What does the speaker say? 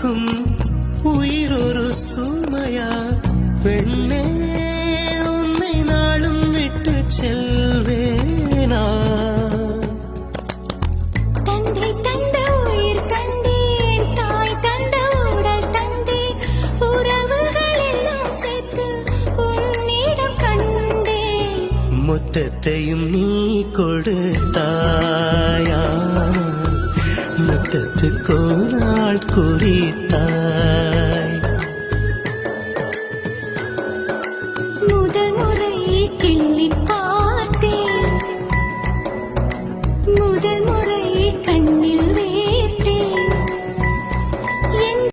இருக்கும் உயிரொரு சுமையா பெண்ணே உன்னை நாளும் விட்டு செல்வேனா தந்தை தந்த உயிர் தந்தேன் தாய் தந்த உடல் தந்தேன் உறவுகள் எல்லாம் சேர்த்து உன்னிடம் கண்டேன் மொத்தத்தையும் நீ கொடுத்தாயா முத்தத்துக்கு ஒரு நாள் குறித்தாய்